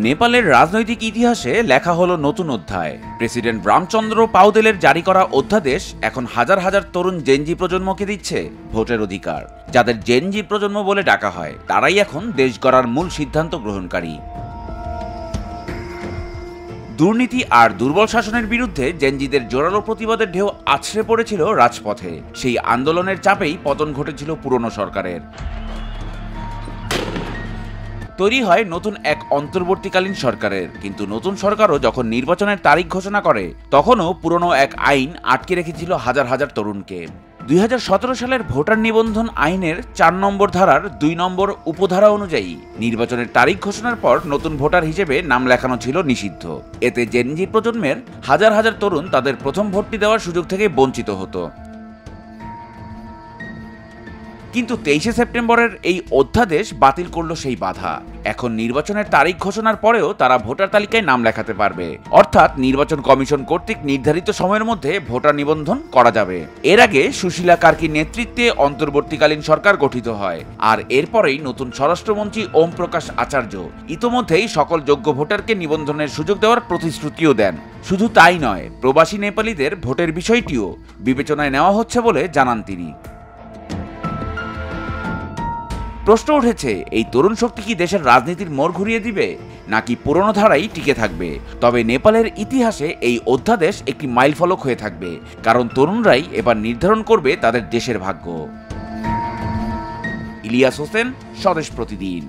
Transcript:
নেপালের রাজনৈতিক ইতিহাসে লেখা হলো নতুন অধ্যায়। প্রেসিডেন্ট রামচন্দ্র পাউদেলের জারি করা অধ্যাদেশ এখন হাজার হাজার তরুণ জেনজি প্রজন্মকে দিচ্ছে ভোটের অধিকার। যাদের জেনজি প্রজন্ম বলে ডাকা হয়, তারাই এখন দেশ গড়ার মূল সিদ্ধান্ত গ্রহণকারী। দুর্নীতি আর দুর্বল শাসনের বিরুদ্ধে জেনজিদের জোরালো প্রতিবাদের ঢেউ আছড়ে পড়েছিল রাজপথে। সেই আন্দোলনের চাপেই পতন ঘটেছিল পুরনো সরকারের। তৈরি হয় নতুন এক অন্তর্বর্তীকালীন সরকারের, কিন্তু নতুন সরকারও যখন নির্বাচনের তারিখ ঘোষণা করে, তখনও পুরনো এক আইন আটকে রেখেছিল হাজার হাজার তরুণকে। 2017 সালের ভোটার নিবন্ধন আইনের 4 নম্বর ধারার 2 নম্বর উপধারা অনুযায়ী নির্বাচনের তারিখ ঘোষণার পর নতুন ভোটার হিসেবে নাম লেখানো ছিল নিষিদ্ধ। এতে জেনজি প্রজন্মের হাজার হাজার তরুণ তাদের প্রথম ভোটটি দেওয়ার সুযোগ থেকে বঞ্চিত হতো। কিন্তু 23শে সেপ্টেম্বরের এই অধ্যাদেশ বাতিল করল সেই বাধা। এখন নির্বাচনের তারিখ ঘোষণার পরেও তারা ভোটার তালিকায় নাম লেখাতে পারবে, অর্থাৎ নির্বাচন কমিশন কর্তৃক নির্ধারিত সময়ের মধ্যে ভোটার নিবন্ধন করা যাবে। এর আগে সুশীলা কার্কির নেতৃত্বে অন্তর্বর্তীকালীন সরকার গঠিত হয়, আর এরপরেই নতুন স্বরাষ্ট্রমন্ত্রী ওম প্রকাশ আচার্য ইতোমধ্যেই সকল যোগ্য ভোটারকে নিবন্ধনের সুযোগ দেওয়ার প্রতিশ্রুতিও দেন। শুধু তাই নয়, প্রবাসী নেপালিদের ভোটের বিষয়টিও বিবেচনায় নেওয়া হচ্ছে বলে জানান তিনি। প্রশ্ন উঠেছে, এই তরুণ শক্তি কি দেশের রাজনীতির মোড় ঘুরিয়ে দিবে, নাকি পুরনো ধারাই টিকে থাকবে? তবে নেপালের ইতিহাসে এই অধ্যাদেশ একটি মাইলফলক হয়ে থাকবে, কারণ তরুণরাই এবার নির্ধারণ করবে তাদের দেশের ভাগ্য। ইলিয়াস হোসেন, স্বদেশ প্রতিদিন।